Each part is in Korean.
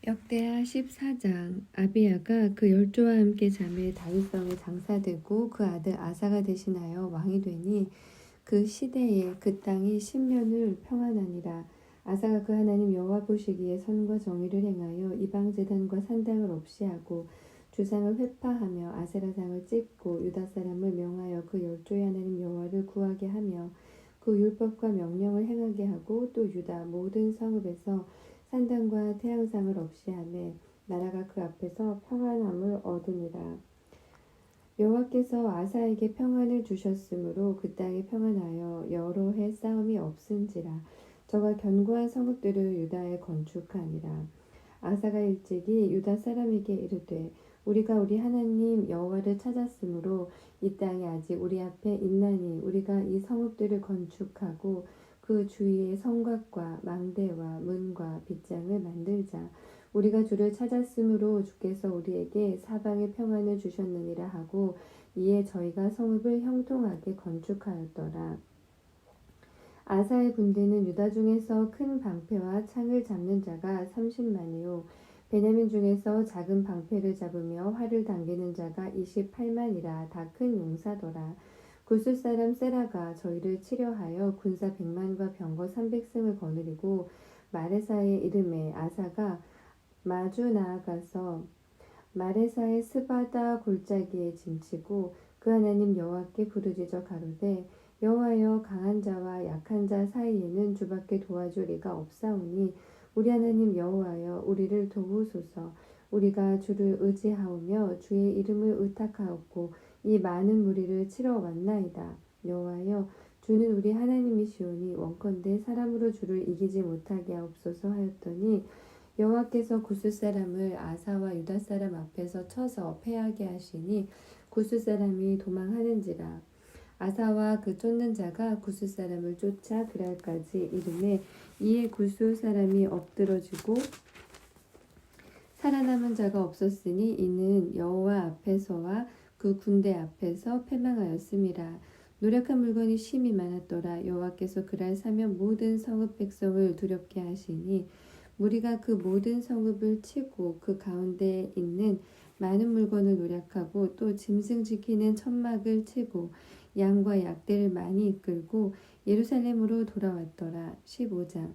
역대하 14장. 아비야가 그 열조와 함께 잠에 다윗성에 장사되고 그 아들 아사가 대신하여 왕이 되니 그 시대에 그 땅이 10년을 평안하니라. 아사가 그 하나님 여호와 보시기에 선과 정의를 행하여 이방 제단과 산당을 없이 하고 주상을 회파하며 아세라상을 찢고 유다 사람을 명하여 그 열조의 하나님 여호와를 구하게 하며 그 율법과 명령을 행하게 하고 또 유다 모든 성읍에서 산당과 태양상을 없이 하매 나라가 그 앞에서 평안함을 얻으니라. 여호와께서 아사에게 평안을 주셨으므로 그 땅이 평안하여 여러 해 싸움이 없은지라. 저가 견고한 성읍들을 유다에 건축하니라. 아사가 일찍이 유다 사람에게 이르되 우리가 우리 하나님 여호와를 찾았으므로 이 땅이 아직 우리 앞에 있나니 우리가 이 성읍들을 건축하고 그 주위에 성곽과 망대와 문과 빗장을 만들자. 우리가 주를 찾았으므로 주께서 우리에게 사방에 평안을 주셨느니라 하고 이에 저희가 성읍을 형통하게 건축하였더라. 아사의 군대는 유다 중에서 큰 방패와 창을 잡는 자가 30만이요 베냐민 중에서 작은 방패를 잡으며 활을 당기는 자가 28만이라 다 큰 용사더라. 구스 사람 세라가 저희를 치려하여 군사 100만과 병거 300승을 거느리고 마레사의 이름에 아사가 마주 나아가서 마레사의 스바다 골짜기에 진치고 그 하나님 여호와께 부르짖어 가로되 여호와여 강한 자와 약한 자 사이에는 주밖에 도와줄 이가 없사오니 우리 하나님 여호와여 우리를 도우소서. 우리가 주를 의지하오며 주의 이름을 의탁하옵고 이 많은 무리를 치러 왔나이다. 여호와여 주는 우리 하나님이시오니 원컨대 사람으로 주를 이기지 못하게 하옵소서 하였더니 여호와께서 구스 사람을 아사와 유다 사람 앞에서 쳐서 패하게 하시니 구스 사람이 도망하는지라. 아사와 그 쫓는 자가 구스 사람을 쫓아 그랄까지 이르매 이에 구스 사람이 엎드러지고 살아남은 자가 없었으니 이는 여호와 앞에서와 그 군대 앞에서 패망하였음이라. 노력한 물건이 심히 많았더라. 여호와께서 그날 사면 모든 성읍 백성을 두렵게 하시니 무리가 그 모든 성읍을 치고 그 가운데에 있는 많은 물건을 노략하고 또 짐승 지키는 천막을 치고 양과 약대를 많이 이끌고 예루살렘으로 돌아왔더라. 15장.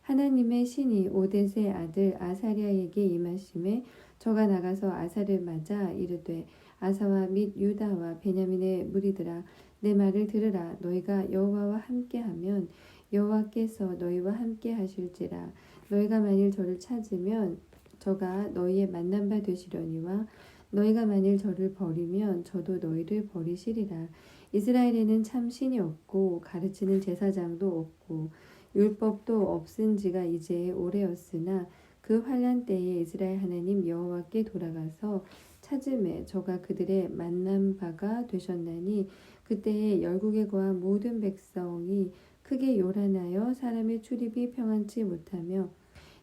하나님의 신이 오뎃의 아들 아사랴에게 임하심에 저가 나가서 아사를 맞아 이르되 아사와 및 유다와 베냐민의 무리들아 내 말을 들으라. 너희가 여호와와 함께하면 여호와께서 너희와 함께 하실지라. 너희가 만일 저를 찾으면 저가 너희의 만난 바 되시려니와 너희가 만일 저를 버리면 저도 너희를 버리시리라. 이스라엘에는 참 신이 없고 가르치는 제사장도 없고 율법도 없은 지가 이제 오래였으나 그 환난 때에 이스라엘 하나님 여호와께 돌아가서 찾음에 저가 그들의 만난 바가 되셨나니 그때에 열국에 거한 모든 백성이 크게 요란하여 사람의 출입이 평안치 못하며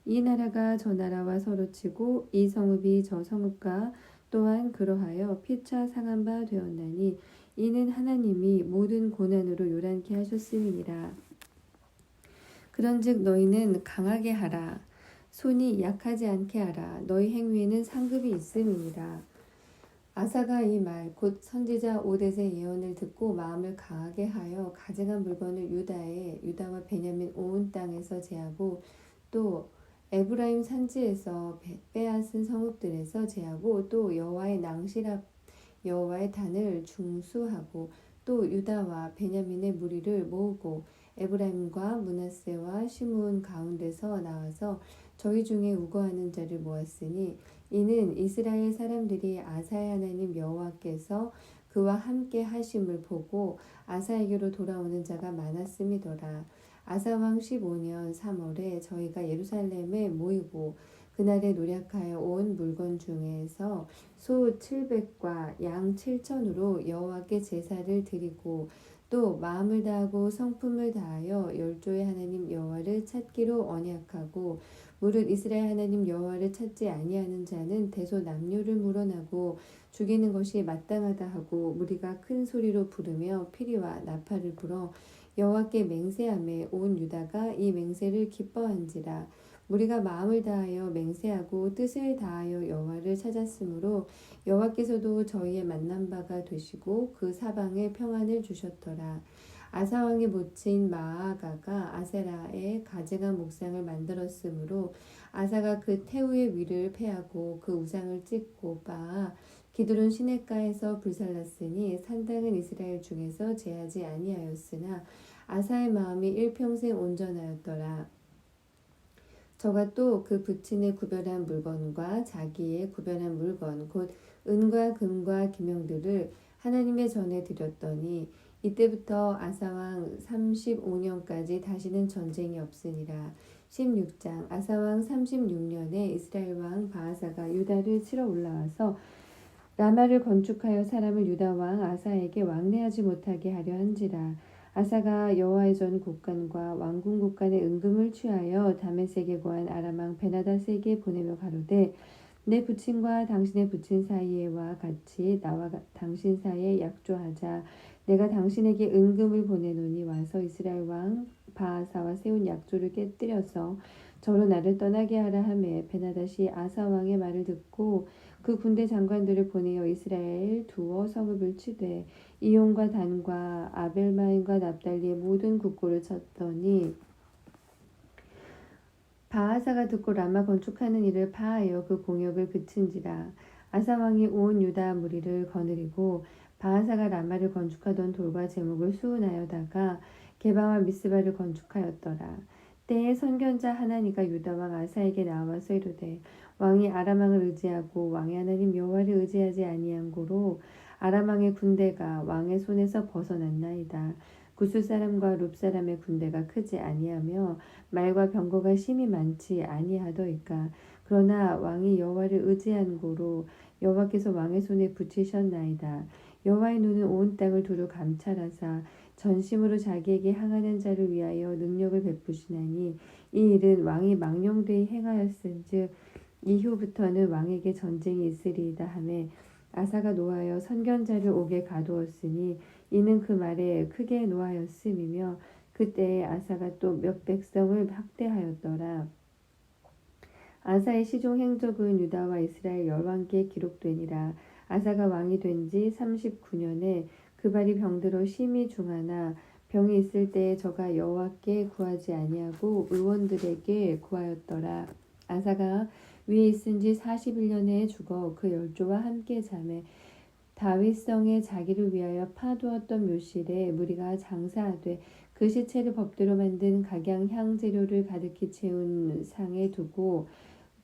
이 나라가 저 나라와 서로 치고 이 성읍이 저 성읍과 또한 그러하여 피차 상한 바 되었나니 이는 하나님이 모든 고난으로 요란케 하셨음이니라. 그런즉 너희는 강하게 하라. 손이 약하지 않게 하라. 너희 행위에는 상급이 있음이니라. 아사가 이 말 곧 선지자 오뎃의 예언을 듣고 마음을 강하게 하여 가증한 물건을 유다와 베냐민 온 땅에서 제하고 또 에브라임 산지에서 빼앗은 성읍들에서 제하고 또 여호와의 낭실 앞 여호와의 단을 중수하고 또 유다와 베냐민의 무리를 모으고 에브라임과 므낫세와 시므온 가운데서 나와서 저희 중에 우거하는 자를 모았으니 이는 이스라엘 사람들이 아사의 하나님 여호와께서 그와 함께 하심을 보고 아사에게로 돌아오는 자가 많았음이더라. 아사 왕 15년 3월에 저희가 예루살렘에 모이고 그날에 노략하여 온 물건 중에서 소 700과 양 7천으로 여호와께 제사를 드리고 또 마음을 다하고 성품을 다하여 열조의 하나님 여호와를 찾기로 언약하고 무릇 이스라엘 하나님 여호와를 찾지 아니하는 자는 대소남녀를 물어나고 죽이는 것이 마땅하다 하고 무리가 큰 소리로 부르며 피리와 나팔을 불어 여호와께 맹세하매 온 유다가 이 맹세를 기뻐한지라. 우리가 마음을 다하여 맹세하고 뜻을 다하여 여호와를 찾았으므로 여호와께서도 저희의 만난 바가 되시고 그 사방에 평안을 주셨더라. 아사 왕의 모친 마아가가 아세라의 가증한 목상을 만들었으므로 아사가 그 태우의 위를 패하고 그 우상을 찢고 빻아 기드론 시냇가에서 불살랐으니 산당은 이스라엘 중에서 제하지 아니하였으나 아사의 마음이 일평생 온전하였더라. 저가 또 그 부친의 구별한 물건과 자기의 구별한 물건 곧 은과 금과 기명들을 하나님의 전에 드렸더니 이때부터 아사왕 35년까지 다시는 전쟁이 없으니라. 16장 아사왕 36년에 이스라엘 왕 바하사가 유다를 치러 올라와서 라마를 건축하여 사람을 유다 왕 아사에게 왕래하지 못하게 하려 한지라. 아사가 여호와의 전 곳간과 왕궁 곳간의 은금을 취하여 다메섹에 거한 아람 왕 베나닷에게 보내며 가로되 내 부친과 당신의 부친 사이에와 같이 나와 당신 사이에 약조하자. 내가 당신에게 은금을 보내노니 와서 이스라엘 왕 바하사와 세운 약조를 깨뜨려서 저로 나를 떠나게 하라 하매 베나닷이 아사 왕의 말을 듣고 그 군대 장관들을 보내어 이스라엘 두어 성읍을 치되 이온과 단과 아벨마임과 납달리의 모든 국고를 쳤더니 바하사가 듣고 라마 건축하는 일을 파하여 그 공역을 그친지라. 아사 왕이 온 유다 무리를 거느리고 바하사가 라마를 건축하던 돌과 제목을 수은하여다가 게바와 미스바를 건축하였더라. 때에 선견자 하나니가 유다 왕 아사에게 나와서 이르되 왕이 아람 왕을 의지하고 왕의 하나님 여호와를 의지하지 아니한 고로 아람 왕의 군대가 왕의 손에서 벗어났나이다. 구스 사람과 룹 사람의 군대가 크지 아니하며 말과 병거가 심히 많지 아니하더이까. 그러나 왕이 여호와를 의지한 고로 여호와께서 왕의 손에 붙이셨나이다. 여호와의 눈은 온 땅을 두루 감찰하사 전심으로 자기에게 향하는 자를 위하여 능력을 베푸시나니 이 일은 왕이 망령되이 행하였은즉 이후부터는 왕에게 전쟁이 있으리이다 하매 아사가 노하여 선견자를 옥에 가두었으니 이는 그 말에 크게 노하였음이며 그때에 아사가 또 몇 백성을 학대하였더라. 아사의 시종 행적은 유다와 이스라엘 열왕기에 기록되니라. 아사가 왕이 된 지 39년에 그 발이 병들어 심히 중하나 병이 있을 때에 저가 여호와께 구하지 아니하고 의원들에게 구하였더라. 아사가 위에 있은 지 41년에 죽어 그 열조와 함께 자매 다윗성에 자기를 위하여 파두었던 묘실에 무리가 장사하되 그 시체를 법대로 만든 각양 향 재료를 가득히 채운 상에 두고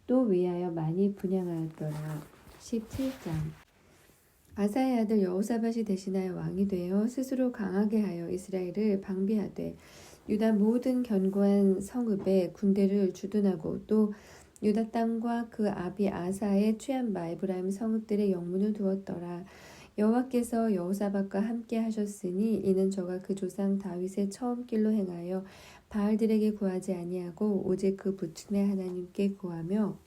또 위하여 많이 분향하였더라. 17장 아사의 아들 여호사밧이 대신하여 왕이 되어 스스로 강하게 하여 이스라엘을 방비하되 유다 모든 견고한 성읍에 군대를 주둔하고 또 유다 땅과 그 아비 아사의 취한 바 에브라임 성읍들의 영문을 두었더라. 여호와께서 여호사밧과 함께 하셨으니 이는 저가 그 조상 다윗의 처음 길로 행하여 바알들에게 구하지 아니하고 오직 그 부친의 하나님께 구하며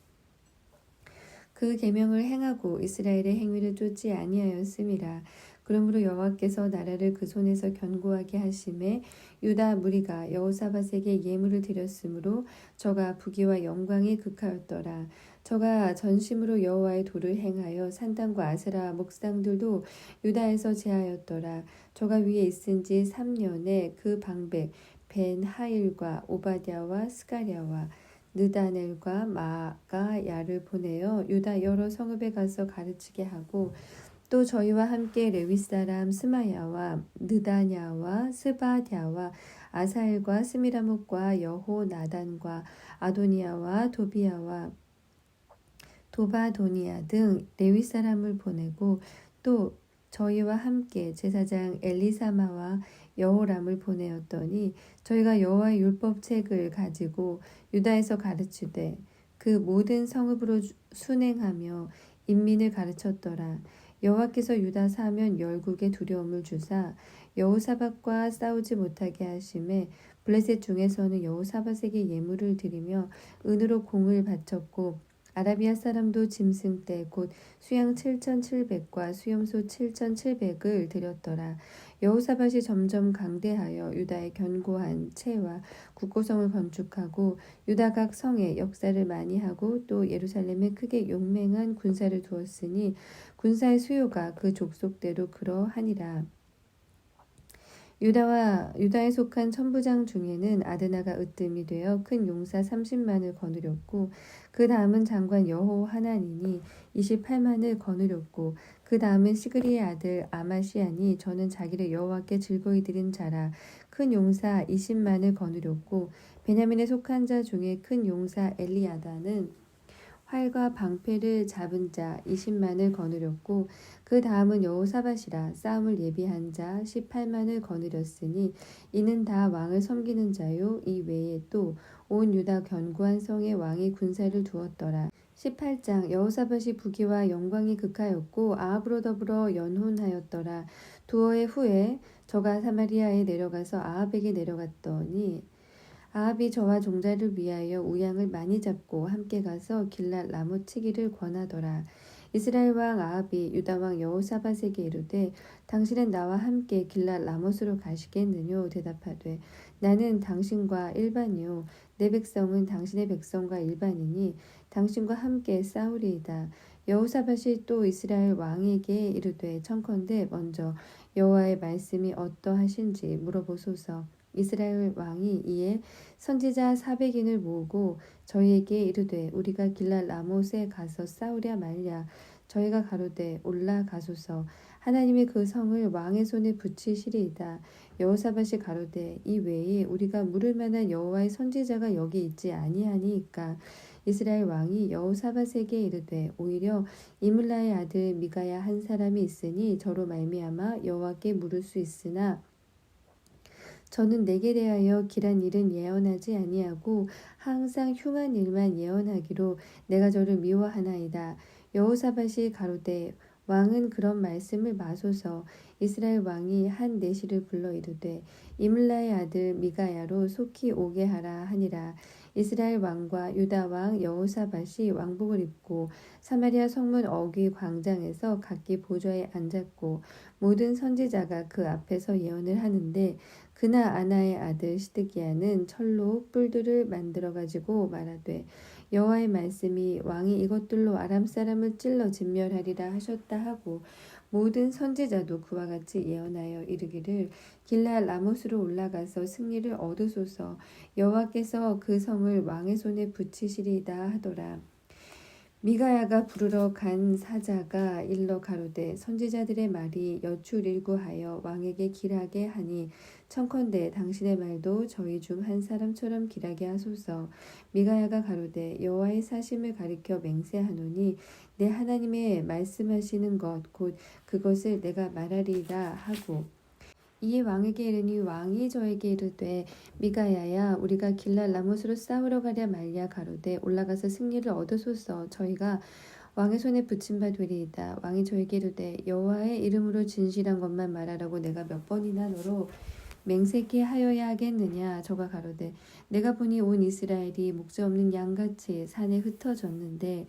그 계명을 행하고 이스라엘의 행위를 쫓지 아니하였음이라. 그러므로 여호와께서 나라를 그 손에서 견고하게 하심에 유다 무리가 여호사밧에게 예물을 드렸으므로 저가 부귀와 영광이 극하였더라. 저가 전심으로 여호와의 도를 행하여 산당과 아세라 목상들도 유다에서 제하였더라. 저가 위에 있은 지 3년에 그 방백 벤하일과 오바댜와 스가랴와 느다넬과 마가야를 보내어 유다 여러 성읍에 가서 가르치게 하고 또 저희와 함께 레위 사람 스마야와 느다냐와 스바댜와 아사엘과 스미라목과 여호나단과 아도니아와 도비야와 도바도니아 등 레위 사람을 보내고 또 저희와 함께 제사장 엘리사마와 여호람을 보내었더니 저희가 여호와의 율법책을 가지고 유다에서 가르치되 그 모든 성읍으로 순행하며 인민을 가르쳤더라. 여호와께서 유다 사면 열국에 두려움을 주사 여호사밧과 싸우지 못하게 하심에 블레셋 중에서는 여호사밧에게 예물을 드리며 은으로 공을 바쳤고 아라비아 사람도 짐승떼 곧 수양 7,700과 수염소 7,700을 드렸더라. 여호사밧이 점점 강대하여 유다의 견고한 채와 국고성을 건축하고 유다 각 성에 역사를 많이 하고 또 예루살렘에 크게 용맹한 군사를 두었으니 군사의 수요가 그 족속대로 그러하니라. 유다에 속한 천부장 중에는 아드나가 으뜸이 되어 큰 용사 30만을 거느렸고 그 다음은 장관 여호하나니니 28만을 거느렸고 그 다음은 시그리의 아들 아마시아니 저는 자기를 여호와께 즐거이 드린 자라 큰 용사 20만을 거느렸고 베냐민에 속한 자 중에 큰 용사 엘리야다는 활과 방패를 잡은 자 20만을 거느렸고 그 다음은 여호사밧이라 싸움을 예비한 자 18만을 거느렸으니 이는 다 왕을 섬기는 자요 이 외에 또 온 유다 견고한 성에 왕이 군사를 두었더라. 18장 여호사밧이 부귀와 영광이 극하였고 아합으로 더불어 연혼하였더라. 두어의 후에 저가 사마리아에 내려가서 아합에게 내려갔더니 아합이 저와 종자를 위하여 우양을 많이 잡고 함께 가서 길랏 라못 치기를 권하더라. 이스라엘 왕 아합이 유다 왕 여호사밧에게 이르되 당신은 나와 함께 길랏 라못으로 가시겠느뇨 대답하되 나는 당신과 일반이요 내 백성은 당신의 백성과 일반이니 당신과 함께 싸우리이다. 여호사밧이 또 이스라엘 왕에게 이르되 청컨대 먼저 여호와의 말씀이 어떠하신지 물어보소서. 이스라엘 왕이 이에 선지자 400인을 모으고 저희에게 이르되 우리가 길랏 라못에 가서 싸우랴 말랴. 저희가 가로되 올라가소서. 하나님이 그 성을 왕의 손에 붙이시리이다. 여호사밧이 가로되 이 외에 우리가 물을 만한 여호와의 선지자가 여기 있지 아니하니이까. 이스라엘 왕이 여호사밧에게 이르되 오히려 이물라의 아들 미가야 한 사람이 있으니 저로 말미암아 여호와께 물을 수 있으나 저는 내게 대하여 길한 일은 예언하지 아니하고 항상 흉한 일만 예언하기로 내가 저를 미워하나이다. 여호사밧이 가로되 왕은 그런 말씀을 마소서. 이스라엘 왕이 한 내시를 불러 이르되 이물라의 아들 미가야로 속히 오게 하라 하니라. 이스라엘 왕과 유다 왕 여호사밧이 왕복을 입고 사마리아 성문 어귀 광장에서 각기 보좌에 앉았고 모든 선지자가 그 앞에서 예언을 하는데 그나 아나의 아들 시드기야는 철로 뿔들을 만들어 가지고 말하되 여호와의 말씀이 왕이 이것들로 아람 사람을 찔러 진멸하리라 하셨다 하고 모든 선지자도 그와 같이 예언하여 이르기를 길랏 라못으로 올라가서 승리를 얻으소서. 여호와께서 그 성을 왕의 손에 붙이시리이다 하더라. 미가야가 부르러 간 사자가 일러 가로되 선지자들의 말이 여출일구하여 왕에게 길하게 하니 청컨대 당신의 말도 저희 중 한 사람처럼 길하게 하소서. 미가야가 가로되 여호와의 사심을 가리켜 맹세하노니 내 하나님의 말씀하시는 것 곧 그것을 내가 말하리라 하고 이에 왕에게 이르니 왕이 저에게 이르되 미가야야 우리가 길랏 라못으로 싸우러 가랴 말랴 가로되 올라가서 승리를 얻으소서. 저희가 왕의 손에 붙임 바 되리이다. 왕이 저에게 이르되 여호와의 이름으로 진실한 것만 말하라고 내가 몇 번이나 너로 맹세케 하여야 하겠느냐. 저가 가로되 내가 보니 온 이스라엘이 목자없는 양같이 산에 흩어졌는데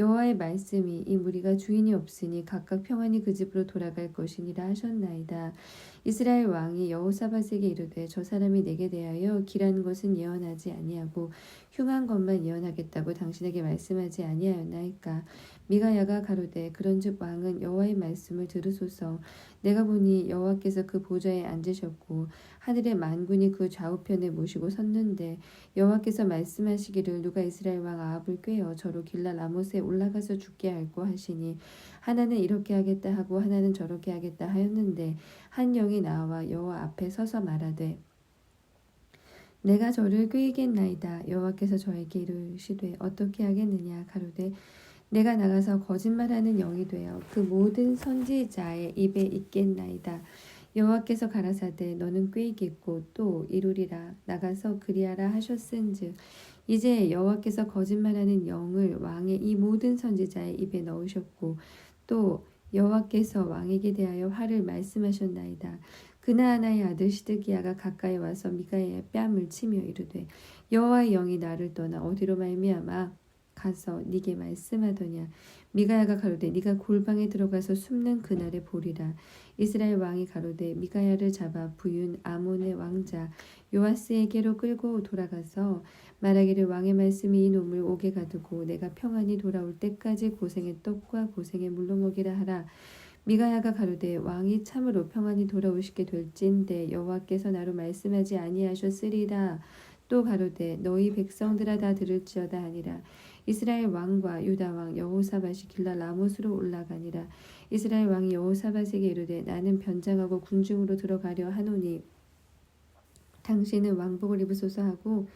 여호와의 말씀이 이 무리가 주인이 없으니 각각 평안히 그 집으로 돌아갈 것이니라 하셨나이다. 이스라엘 왕이 여호사밧에게 이르되 저 사람이 내게 대하여 길한 것은 예언하지 아니하고 흉한 것만 예언하겠다고 당신에게 말씀하지 아니하였나이까. 미가야가 가로되 그런즉 왕은 여호와의 말씀을 들으소서. 내가 보니 여호와께서 그 보좌에 앉으셨고 하늘의 만군이 그 좌우편에 모시고 섰는데 여호와께서 말씀하시기를 누가 이스라엘 왕 아합을 꾀어 저로 길랏 라못에 올라가서 죽게 할꼬 하시니 하나는 이렇게 하겠다 하고 하나는 저렇게 하겠다 하였는데 한 영이 나와 여호와 앞에 서서 말하되 내가 저를 꾀이겠나이다. 여호와께서 저에게 이르시되 어떻게 하겠느냐. 가로되 내가 나가서 거짓말하는 영이 되어 그 모든 선지자의 입에 있겠나이다. 여호와께서 가라사대 너는 꾀이겠고 또 이루리라. 나가서 그리하라 하셨은즉 이제 여호와께서 거짓말하는 영을 왕의 이 모든 선지자의 입에 넣으셨고 또 여호와께서 왕에게 대하여 화를 말씀하셨나이다. 그나아나의 아들 시드기야가 가까이 와서 미가야의 뺨을 치며 이르되 여호와의 영이 나를 떠나 어디로 말미암아 가서 네게 말씀하더냐. 미가야가 가로되 네가 골방에 들어가서 숨는 그날에 보리라. 이스라엘 왕이 가로되 미가야를 잡아 부윤 아몬의 왕자 요아스에게로 끌고 돌아가서 말하기를 왕의 말씀이 이 놈을 옥에 가두고 내가 평안히 돌아올 때까지 고생의 떡과 고생의 물로 먹이라 하라. 미가야가 가로되 왕이 참으로 평안히 돌아오시게 될진대 여호와께서 나로 말씀하지 아니하셨으리라. 또 가로되 너희 백성들아 다 들을지어다 하니라. 이스라엘 왕과 유다 왕 여호사밧이 길라 라못으로 올라가니라. 이스라엘 왕이 여호사밧에게 이르되 나는 변장하고 군중으로 들어가려 하노니 당신은 왕복을 입으소서 하고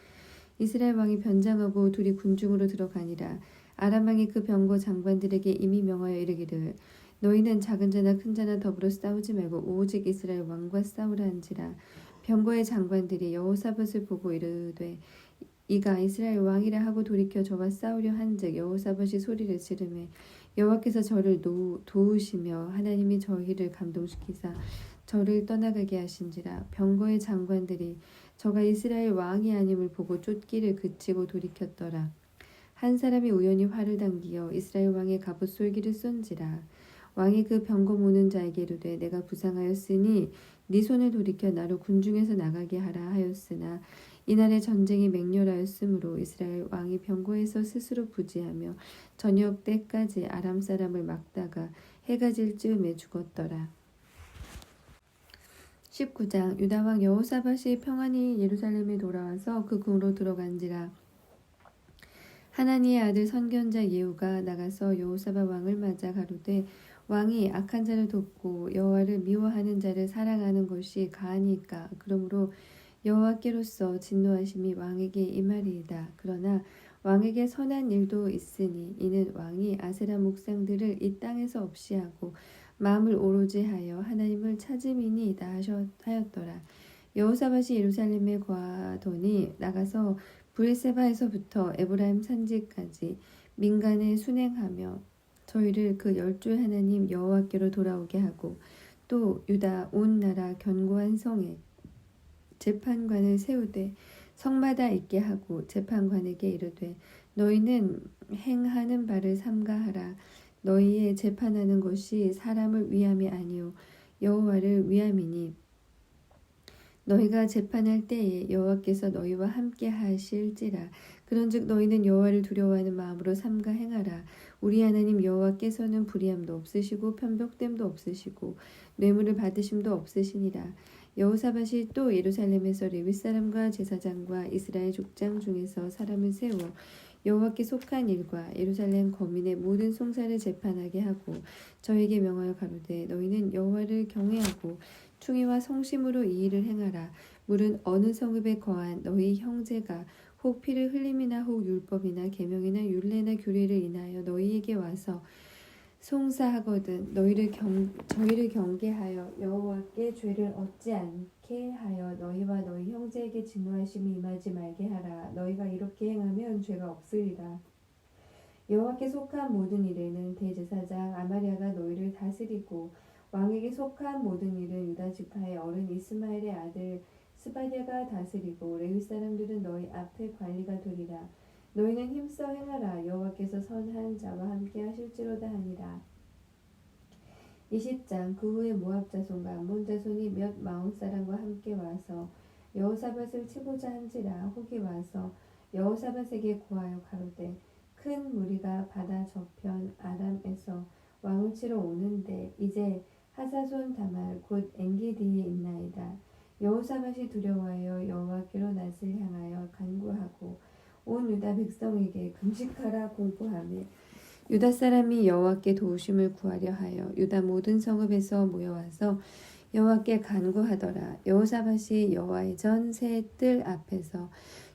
이스라엘 왕이 변장하고 둘이 군중으로 들어가니라. 아람 왕이 그 병거 장관들에게 이미 명하여 이르기를 너희는 작은 자나 큰 자나 더불어 싸우지 말고 오직 이스라엘 왕과 싸우라 한지라. 병거의 장관들이 여호사밧을 보고 이르되 이가 이스라엘 왕이라 하고 돌이켜 저와 싸우려 한즉 여호사밧이 소리를 지르매 여호와께서 저를 도우시며 하나님이 저희를 감동시키사 저를 떠나가게 하신지라. 병거의 장관들이 저가 이스라엘 왕이 아님을 보고 쫓기를 그치고 돌이켰더라. 한 사람이 우연히 활을 당기어 이스라엘 왕의 갑옷 솔기를 쏜지라. 왕이 그 병거 모는 자에게 이르되 내가 부상하였으니 네 손을 돌이켜 나로 군중에서 나가게 하라 하였으나 이날에 전쟁이 맹렬하였으므로 이스라엘 왕이 병거에서 스스로 부지하며 저녁 때까지 아람 사람을 막다가 해가 질 즈음에 죽었더라. 19장 유다 왕 여호사밧이 평안히 예루살렘에 돌아와서 그 궁으로 들어간지라. 하나니의 아들 선견자 예후가 나가서 여호사밧 왕을 맞아 가로되 왕이 악한 자를 돕고 여호와를 미워하는 자를 사랑하는 것이 가하니까. 그러므로 여호와께로서 진노하심이 왕에게 임하리이다. 그러나 왕에게 선한 일도 있으니 이는 왕이 아세라 목상들을 이 땅에서 없이 하고 마음을 오로지 하여 하나님을 찾음이니이다 하였더라. 여호사밧이 예루살렘에 거하더니 나가서 브엘세바에서부터 에브라임 산지까지 민간에 순행하며 저희를 그 열조의 하나님 여호와께로 돌아오게 하고 또 유다 온 나라 견고한 성에 재판관을 세우되 성마다 있게 하고 재판관에게 이르되 너희는 행하는 바를 삼가하라. 너희의 재판하는 것이 사람을 위함이 아니요 여호와를 위함이니 너희가 재판할 때에 여호와께서 너희와 함께 하실지라. 그런즉 너희는 여호와를 두려워하는 마음으로 삼가 행하라. 우리 하나님 여호와께서는 불의함도 없으시고 편벽됨도 없으시고 뇌물을 받으심도 없으시니라. 여호사밧이 또 예루살렘에서 레위 사람과 제사장과 이스라엘 족장 중에서 사람을 세워 여호와께 속한 일과 예루살렘 거민의 모든 송사를 재판하게 하고 저에게 명하여 가로되 너희는 여호와를 경외하고 충의와 성심으로 이 일을 행하라. 물은 어느 성읍에 거한 너희 형제가 혹 피를 흘림이나 혹 율법이나 계명이나 율례나 규례를 인하여 너희에게 와서 송사하거든 저희를 경계하여 여호와께 죄를 얻지 않게 하여 너희와 너희 형제에게 진노하심이 임하지 말게 하라. 너희가 이렇게 행하면 죄가 없으리라. 여호와께 속한 모든 일에는 대제사장 아마랴가 너희를 다스리고 왕에게 속한 모든 일은 유다 지파의 어른 이스마엘의 아들 스바냐가 다스리고 레위 사람들은 너희 앞에 관리가 되리라. 너희는 힘써 행하라. 여호와께서 선한 자와 함께 하실지로다 하니라. 20장 그 후에 모압 자손과 암몬 자손이 몇 마흔 사람과 함께 와서 여호사밧을 치고자 한지라. 혹이 와서 여호사밧에게 고하여 가로되 큰 무리가 바다 저편 아람에서 왕을 치러 오는데 이제 하사손 다말 곧 엔게디에 있나이다. 여호사밧이 두려워하여 여호와께로 낯을 향하여 간구하고 온 유다 백성에게 금식하라 공포하며 유다 사람이 여호와께 도우심을 구하려 하여 유다 모든 성읍에서 모여와서 여호와께 간구하더라. 여호사밧이 여호와의 전 새 뜰 앞에서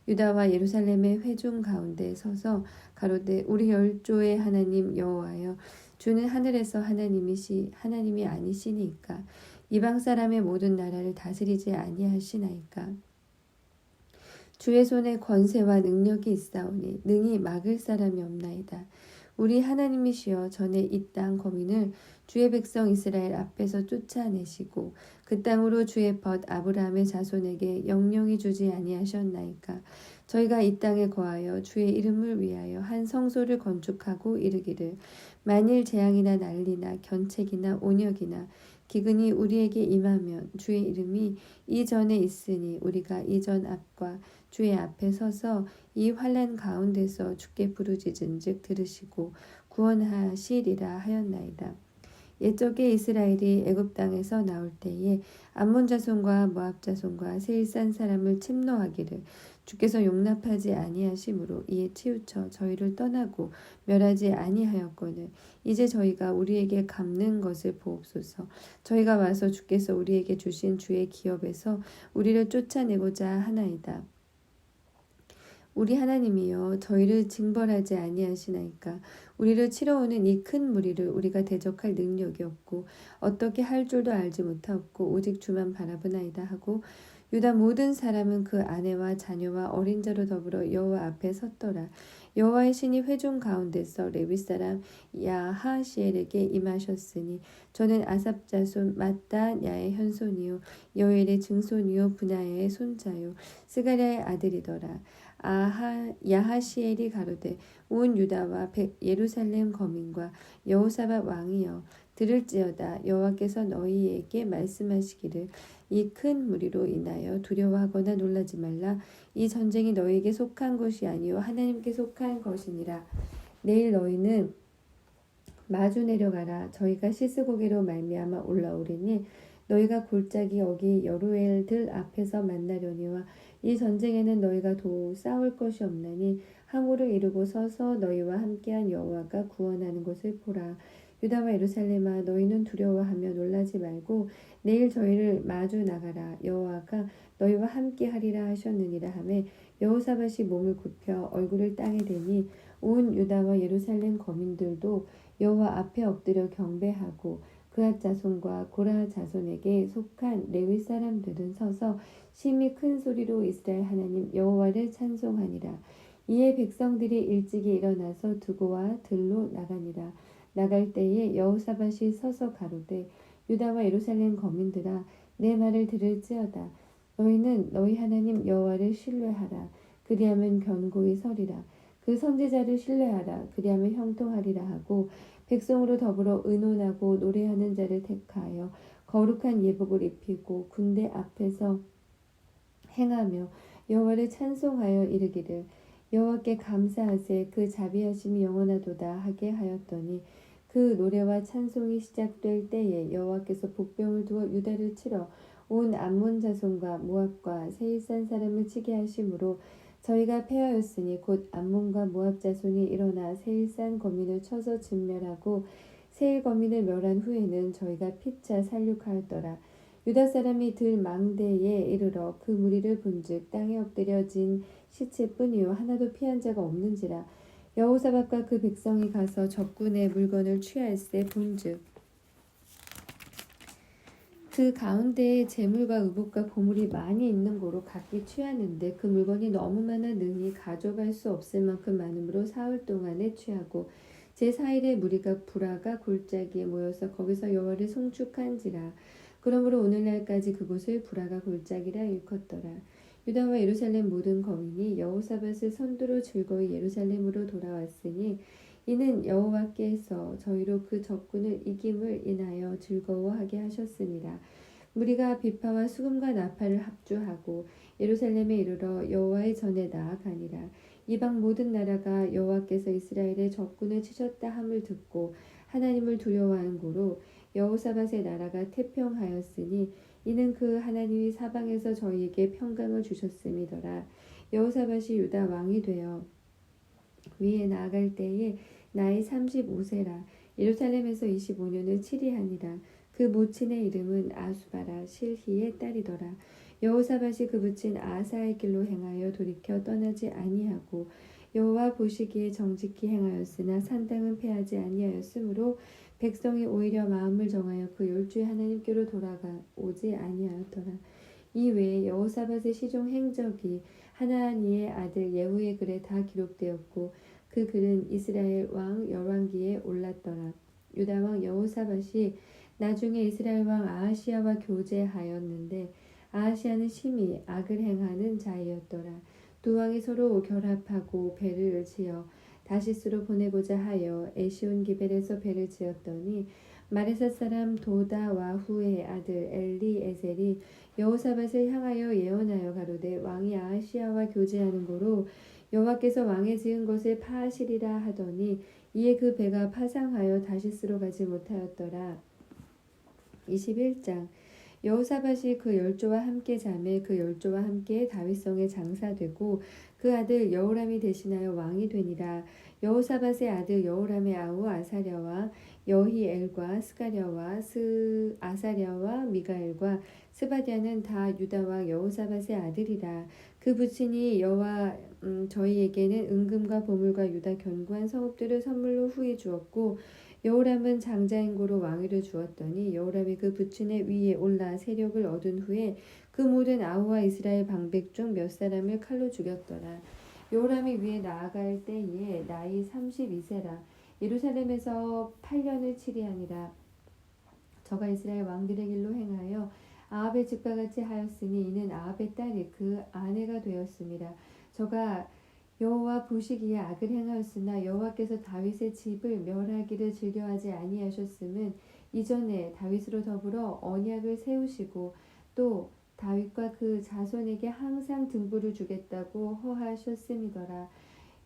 유다와 예루살렘의 회중 가운데 서서 가로되 우리 열조의 하나님 여호와여 주는 하늘에서 하나님이 아니시니까 이방 사람의 모든 나라를 다스리지 아니하시나이까. 주의 손에 권세와 능력이 있사오니 능히 막을 사람이 없나이다. 우리 하나님이시여 전에 이 땅 거민을 주의 백성 이스라엘 앞에서 쫓아내시고 그 땅으로 주의 벗 아브라함의 자손에게 영영히 주지 아니하셨나이까. 저희가 이 땅에 거하여 주의 이름을 위하여 한 성소를 건축하고 이르기를 만일 재앙이나 난리나 견책이나 온역이나 기근이 우리에게 임하면 주의 이름이 이전에 있으니 우리가 이전 앞과 주의 앞에 서서 이 환난 가운데서 주께 부르짖은즉 들으시고 구원하시리라 하였나이다. 옛적에 이스라엘이 애굽 땅에서 나올 때에 암몬 자손과 모압 자손과 세일산 사람을 침노하기를 주께서 용납하지 아니하심으로 이에 치우쳐 저희를 떠나고 멸하지 아니하였거늘 이제 저희가 우리에게 갚는 것을 보옵소서. 저희가 와서 주께서 우리에게 주신 주의 기업에서 우리를 쫓아내고자 하나이다. 우리 하나님이여 저희를 징벌하지 아니하시나이까. 우리를 치러오는 이 큰 무리를 우리가 대적할 능력이 없고 어떻게 할 줄도 알지 못하옵고 오직 주만 바라보나이다 하고 유다 모든 사람은 그 아내와 자녀와 어린 자로 더불어 여호와 앞에 섰더라. 여호와의 신이 회중 가운데서 레위 사람 야하시엘에게 임하셨으니 저는 아삽 자손 마따냐의 현손이요 여엘의 증손이요 분야의 손자요 스가랴의 아들이더라. 야하시엘이 가로되 온 유다와 예루살렘 거민과 여호사밧 왕이여 들을지어다. 여호와께서 너희에게 말씀하시기를 이 큰 무리로 인하여 두려워하거나 놀라지 말라. 이 전쟁이 너희에게 속한 것이 아니요 하나님께 속한 것이니라. 내일 너희는 마주 내려가라. 저희가 시스고개로 말미암아 올라오리니 너희가 골짜기 여기 여루엘들 앞에서 만나려니와 이 전쟁에는 너희가 싸울 것이 없나니 항우를 이루고 서서 너희와 함께한 여호와가 구원하는 것을 보라. 유다와 예루살렘아 너희는 두려워하며 놀라지 말고 내일 저희를 마주 나가라. 여호와가 너희와 함께하리라 하셨느니라 하매 여호사밧이 몸을 굽혀 얼굴을 땅에 대니 온 유다와 예루살렘 거민들도 여호와 앞에 엎드려 경배하고 그앗 자손과 고라 자손에게 속한 레위 사람들은 서서 심히 큰 소리로 이스라엘 하나님 여호와를 찬송하니라. 이에 백성들이 일찍이 일어나서 두고와 들로 나가니라. 나갈 때에 여호사밧이 서서 가로되 유다와 예루살렘 거민들아 내 말을 들을지어다. 너희는 너희 하나님 여호와를 신뢰하라. 그리하면 견고히 서리라. 그 선지자를 신뢰하라. 그리하면 형통하리라 하고 백성으로 더불어 의논하고 노래하는 자를 택하여 거룩한 예복을 입히고 군대 앞에서 행하며 여호와를 찬송하여 이르기를 여호와께 감사하세 그 자비하심이 영원하도다 하게 하였더니 그 노래와 찬송이 시작될 때에 여호와께서 복병을 두어 유다를 치러 온 암몬 자손과 모압과 세일산 사람을 치게 하심으로 저희가 패하였으니 곧 암몬과 모압 자손이 일어나 세일산 거민을 쳐서 진멸하고 세일 거민을 멸한 후에는 저희가 피차 살육하였더라. 유다 사람이 들 망대에 이르러 그 무리를 본즉 땅에 엎드려진 시체뿐이요 하나도 피한 자가 없는지라. 여호사밧과 그 백성이 가서 적군의 물건을 취할세 본즉 그 가운데에 재물과 의복과 보물이 많이 있는 고로 각기 취하는데 그 물건이 너무 많아 능히 가져갈 수 없을 만큼 많으므로 사흘 동안에 취하고 제4일에 무리가 부라가 골짜기에 모여서 거기서 여호와를 송축한지라. 그러므로 오늘날까지 그곳을 부라가 골짜기라 일컫더라. 유다와 예루살렘 모든 거민이 여호사밧을 선두로 즐거이 예루살렘으로 돌아왔으니 이는 여호와께서 저희로 그 적군을 이김을 인하여 즐거워하게 하셨습니다. 무리가 비파와 수금과 나팔을 합주하고 예루살렘에 이르러 여호와의 전에 나아가니라. 이방 모든 나라가 여호와께서 이스라엘의 적군을 치셨다 함을 듣고 하나님을 두려워하는 고로 여호사밧의 나라가 태평하였으니 이는 그 하나님이 사방에서 저희에게 평강을 주셨음이더라. 여호사밧이 유다 왕이 되어 위에 나아갈 때에 나이 35세라. 예루살렘에서 25년을 치리하니라. 그 모친의 이름은 아수바라 실히의 딸이더라. 여호사밧이 그 부친 아사의 길로 행하여 돌이켜 떠나지 아니하고 여호와 보시기에 정직히 행하였으나 산당은 패하지 아니하였으므로 백성이 오히려 마음을 정하여 그 열주의 하나님께로 돌아오지 아니하였더라. 이외에 여호사밧의 시종 행적이 하나니의 아들 예후의 글에 다 기록되었고 그 글은 이스라엘 왕 열왕기에 올랐더라. 유다 왕 여호사밧이 나중에 이스라엘 왕 아하시야와 교제하였는데 아하시야는 심히 악을 행하는 자이었더라. 두 왕이 서로 결합하고 배를 지어 다시스로 보내고자 하여 에시온 기벨에서 배를 지었더니 마레사 사람 도다와 후의 아들 엘리에셀이 여호사밧을 향하여 예언하여 가로되 왕이 아하시야와 교제하는 고로 여호와께서 왕의 지은 것을 파하시리라 하더니 이에 그 배가 파상하여 다시스로 가지 못하였더라. 21장 여호사밧이 그 열조와 함께 자매 그 열조와 함께 다윗성에 장사되고 그 아들 여호람이 대신하여 왕이 되니라. 여호사밧의 아들 여호람의 아우 아사랴와 여히엘과 스가랴와 아사랴와 미가엘과 스바디아는 다 유다 왕 여호사밧의 아들이라. 그 부친이 여호와 저희에게는 은금과 보물과 유다 견고한 성읍들을 선물로 후히 주었고 여호람은 장자인 고로 왕위를 주었더니 여호람이 그 부친의 위에 올라 세력을 얻은 후에 그 모든 아우와 이스라엘 방백 중 몇 사람을 칼로 죽였더라. 여호람이 위에 나아갈 때에 나이 32세라. 예루살렘에서 8년을 치리하니라. 저가 이스라엘 왕들의 길로 행하여 아합의 집과 같이 하였으니 이는 아합의 딸이 그 아내가 되었습니다. 저가 여호와 보시기에 악을 행하였으나 여호와께서 다윗의 집을 멸하기를 즐겨하지 아니하셨음은 이전에 다윗으로 더불어 언약을 세우시고 또 다윗과 그 자손에게 항상 등불을 주겠다고 허하셨음이더라.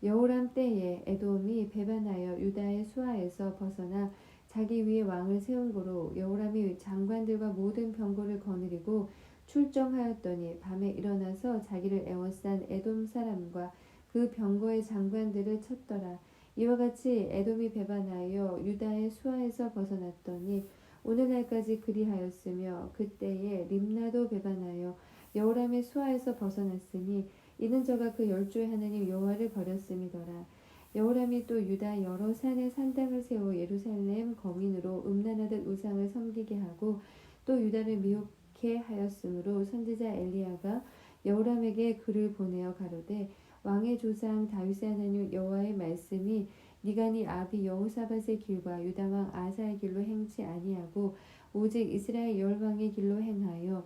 여호람 때에 에돔이 배반하여 유다의 수하에서 벗어나 자기 위에 왕을 세운 고로 여호람이 장관들과 모든 병거를 거느리고 출정하였더니 밤에 일어나서 자기를 애워싼 에돔 사람과 그 병거의 장관들을 쳤더라. 이와 같이 에돔이 배반하여 유다의 수하에서 벗어났더니 오늘날까지 그리하였으며 그때에 림나도 배반하여 여호람의 수하에서 벗어났으니 이는 저가 그 열조의 하나님 여호와를 버렸음이더라. 여호람이 또 유다 여러 산에 산당을 세워 예루살렘 거민으로 음란하듯 우상을 섬기게 하고 또 유다를 미혹해 하였으므로 선지자 엘리야가 여호람에게 글을 보내어 가로되 왕의 조상 다윗의 하나님 여호와의 말씀이 네가 네 아비 여호사밧의 길과 유다 왕 아사의 길로 행치 아니하고 오직 이스라엘 열왕의 길로 행하여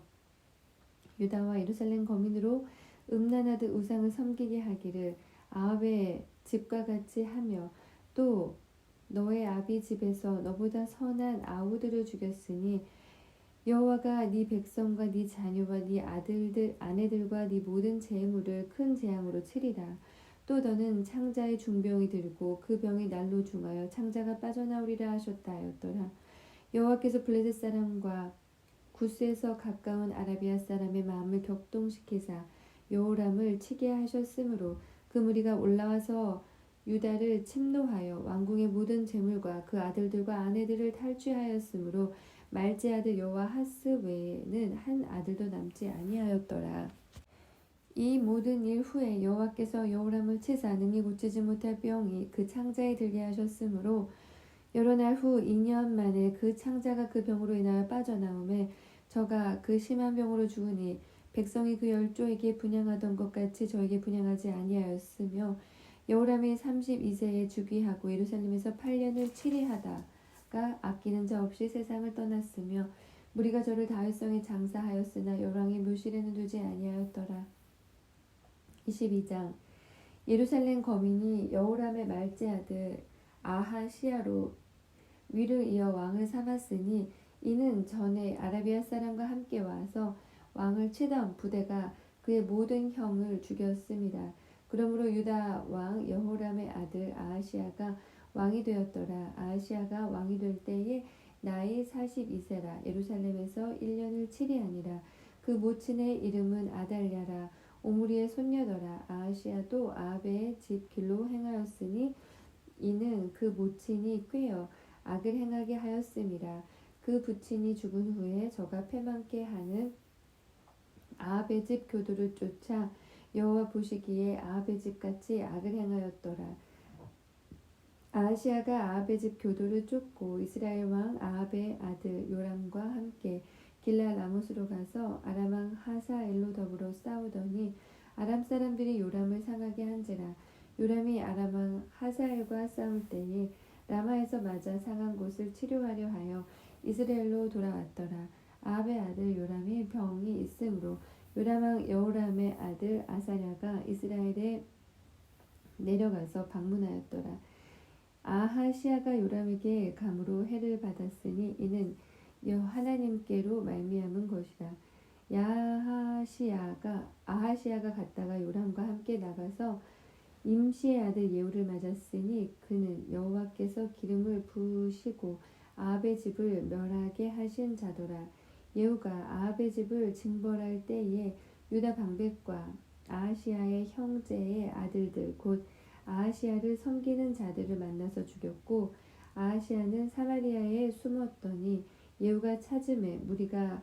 유다와 예루살렘 거민으로 음란하듯 우상을 섬기게 하기를 아합의 집과 같이 하며 또 너의 아비 집에서 너보다 선한 아우들을 죽였으니 여호와가 네 백성과 네 자녀와 네 아들들 아내들과 네 모든 재물을 큰 재앙으로 치리라. 또 너는 창자의 중병이 들고 그 병이 날로 중하여 창자가 빠져나오리라 하셨다 하였더라. 여호와께서 블레셋 사람과 구스에서 가까운 아라비아 사람의 마음을 격동시키사 여호람을 치게 하셨으므로 그 무리가 올라와서 유다를 침노하여 왕궁의 모든 재물과 그 아들들과 아내들을 탈취하였으므로 말제 아들 여호아하스 외에는 한 아들도 남지 아니하였더라. 이 모든 일 후에 여호와께서 여호람을 치사 능히 고치지 못할 병이 그 창자에 들게 하셨으므로 여러 날 후 2년 만에 그 창자가 그 병으로 인하여 빠져나오매 저가 그 심한 병으로 죽으니 백성이 그 열조에게 분향하던 것 같이 저에게 분향하지 아니하였으며 여호람이 32세에 즉위하고 예루살렘에서 8년을 치리하다가 아끼는 자 없이 세상을 떠났으며 무리가 저를 다윗성에 장사하였으나 열왕의 묘실에는 두지 아니하였더라. 22장 예루살렘 거민이 여호람의 말제 아들 아하시야로 위를 이어 왕을 삼았으니 이는 전에 아라비아 사람과 함께 와서 왕을 치던 부대가 그의 모든 형을 죽였습니다. 그러므로 유다 왕 여호람의 아들 아하시야가 왕이 되었더라. 아하시야가 왕이 될 때에 나이 42세라. 예루살렘에서 1년을 치리하니라. 그 모친의 이름은 아달랴라. 오므리의 손녀더라. 아하시야도 아합의 집 길로 행하였으니 이는 그 모친이 꾀어 악을 행하게 하였음이라. 그 부친이 죽은 후에 저가 패망케 하는 아합의 집 교도를 쫓아 여호와 보시기에 아합의 집같이 악을 행하였더라. 아하시야가 아합의 집 교도를 쫓고 이스라엘 왕 아합의 아들 요람과 함께 길랄 라못으로 가서 아람 왕 하사엘로 더불어 싸우더니 아람 사람들이 요람을 상하게 한지라. 요람이 아람 왕 하사엘과 싸울 때에 라마에서 맞아 상한 곳을 치료하려 하여 이스라엘로 돌아왔더라. 아합의 아들 요람이 병이 있으므로 요람 왕 여호람의 아들 아사랴가 이스라엘에 내려가서 방문하였더라. 아하시아가 요람에게 감으로 해를 받았으니 이는 하나님께로 말미암은 것이라. 아하시아가 갔다가 요람과 함께 나가서 임시의 아들 예후를 맞았으니 그는 여호와께서 기름을 부으시고 아합의 집을 멸하게 하신 자더라. 예후가 아합의 집을 징벌할 때에 유다 방백과 아하시아의 형제의 아들들 곧 아하시아를 섬기는 자들을 만나서 죽였고 아하시아는 사마리아에 숨었더니 예후가 찾음에 무리가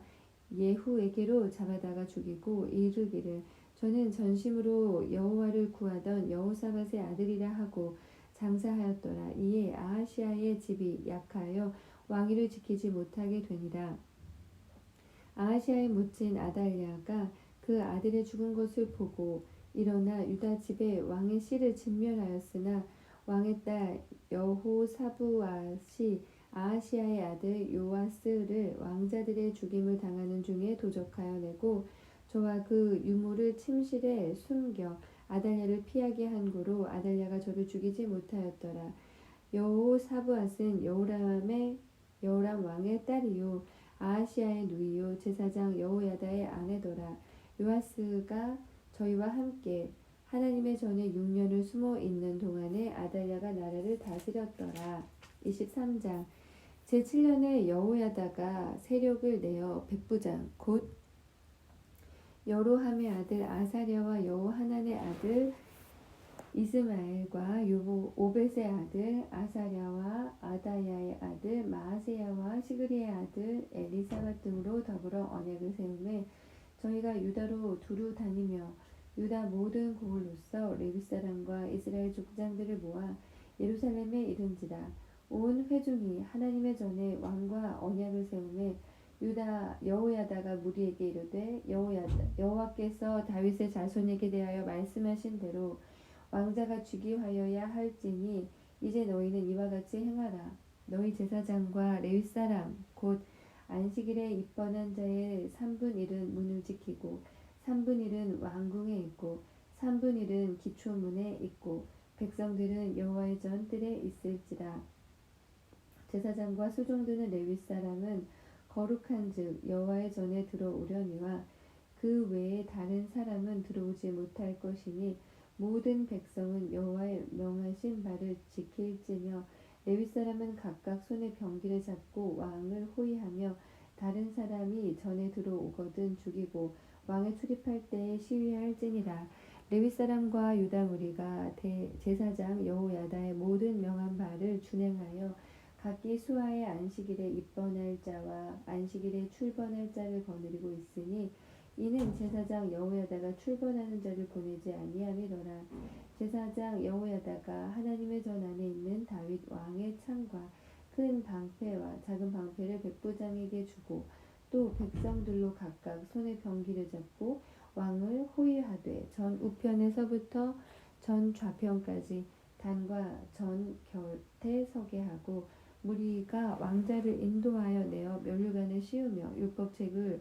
예후에게로 잡아다가 죽이고 이르기를 저는 전심으로 여호와를 구하던 여호사밧의 아들이라 하고 장사하였더라. 이에 아하시아의 집이 약하여 왕위를 지키지 못하게 되니라. 아하시아의 모친 아달랴가 그 아들의 죽은 것을 보고 일어나 유다 집에 왕의 씨를 진멸하였으나 왕의 딸 여호사부앗이 아하시아의 아들 요아스를 왕자들의 죽임을 당하는 중에 도적하여 내고 저와 그 유모를 침실에 숨겨 아달랴를 피하게 한 고로 아달랴가 저를 죽이지 못하였더라. 여호사부앗은 여호람 왕의 딸이요 아하시아의 누이요 제사장 여호야다의 아내더라. 요아스가 저희와 함께 하나님의 전에 6년을 숨어 있는 동안에 아달랴가 나라를 다스렸더라. 23장 제7년에 여호야다가 세력을 내어 백부장 곧 여로함의 아들 아사랴와 여호하난의 아들 이스마엘과 오벳의 아들 아사랴와 아다야의 아들 마아세야와 시그리의 아들 엘리사밧 등으로 더불어 언약을 세우매 저희가 유다로 두루 다니며 유다 모든 고을로서 레위 사람과 이스라엘 족장들을 모아 예루살렘에 이른지라. 온 회중이 하나님의 전에 왕과 언약을 세우매 유다 여호야다가 무리에게 이르되 여호와께서 다윗의 자손에게 대하여 말씀하신 대로 왕자가 즉위하여야 할지니 이제 너희는 이와 같이 행하라. 너희 제사장과 레위 사람 곧 안식일에 입번한 자의 3분 1은 문을 지키고 3분 1은 왕궁에 있고 3분 1은 기초문에 있고 백성들은 여호와의 전 뜰에 있을지라. 제사장과 수종드는 레위 사람은 거룩한즉 여호와의 전에 들어오려니와 그 외에 다른 사람은 들어오지 못할 것이니 모든 백성은 여호와의 명하신 바를 지킬지며 레위 사람은 각각 손에 병기를 잡고 왕을 호위하며 다른 사람이 전에 들어오거든 죽이고 왕에 출입할 때에 시위할지니라. 레위 사람과 유다 무리가 제사장 여호야다의 모든 명한 바를 준행하여 각기 수하의 안식일에 입번할 자와 안식일에 출번할 자를 거느리고 있으니 이는 제사장 여호야다가 출번하는 자를 보내지 아니함이로라. 제사장 여호야다가 하나님의 전 안에 있는 다윗 왕의 창과 큰 방패와 작은 방패를 백부장에게 주고 또 백성들로 각각 손에 병기를 잡고 왕을 호위하되 전 우편에서부터 전 좌편까지 단과 전 곁에 서게 하고 무리가 왕자를 인도하여 내어 면류관을 씌우며 율법책을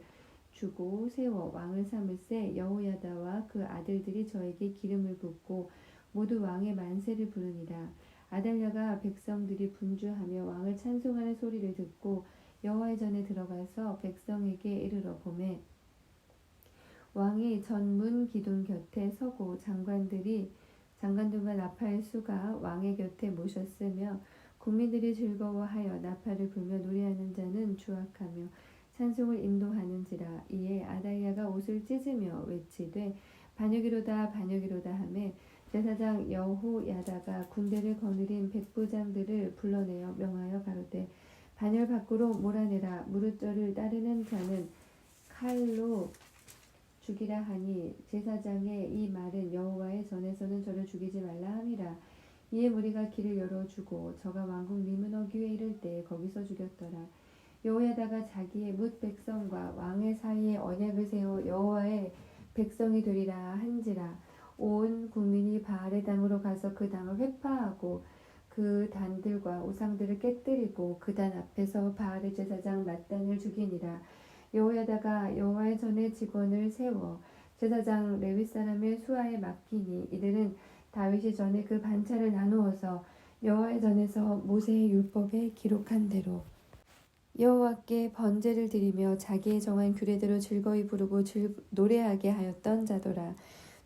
주고 세워 왕을 삼을세 여호야다와 그 아들들이 저에게 기름을 붓고 모두 왕의 만세를 부르니라. 아달랴가 백성들이 분주하며 왕을 찬송하는 소리를 듣고 여호와의 전에 들어가서 백성에게 이르러 보매 왕이 전문 기둥 곁에 서고 장관들과 나팔 수가 왕의 곁에 모셨으며 국민들이 즐거워하여 나팔을 불며 노래하는 자는 주악하며 찬송을 인도하는지라. 이에 아달랴가 옷을 찢으며 외치되 반역이로다 반역이로다 하매 제사장 여호야다가 군대를 거느린 백부장들을 불러내어 명하여 가로되 반열 밖으로 몰아내라. 무릇저를 따르는 자는 칼로 죽이라 하니 제사장의 이 말은 여호와의 전에서는 저를 죽이지 말라 함이라. 이에 무리가 길을 열어주고 저가 왕궁 리므너귀에 이를 때 거기서 죽였더라. 여호야다가 자기의 뭇 백성과 왕의 사이에 언약을 세워 여호와의 백성이 되리라 한지라. 온 국민이 바알의 당으로 가서 그 당을 회파하고 그 단들과 우상들을 깨뜨리고 그 단 앞에서 바알의 제사장 맏단을 죽이니라. 여호야다가 여호와의 전에 직원을 세워 제사장 레위 사람의 수하에 맡기니 이들은 다윗이 전에 그 반차를 나누어서 여호와의 전에서 모세의 율법에 기록한 대로 여호와께 번제를 드리며 자기의 정한 규례대로 즐거이 부르고 노래하게 하였던 자도라.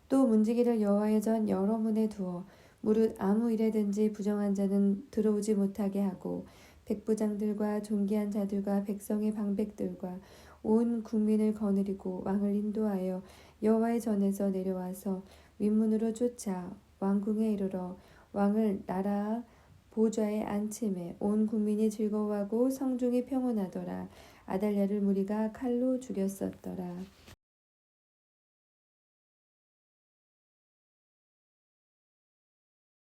또 문지기를 여호와의 전 여러 문에 두어 무릇 아무 일에든지 부정한 자는 들어오지 못하게 하고 백부장들과 존귀한 자들과 백성의 방백들과 온 국민을 거느리고 왕을 인도하여 여호와의 전에서 내려와서 윗문으로 쫓아 왕궁에 이르러 왕을 나라 보좌에 앉힘에 온 국민이 즐거워하고 성중이 평온하더라. 아달랴를 무리가 칼로 죽였었더라.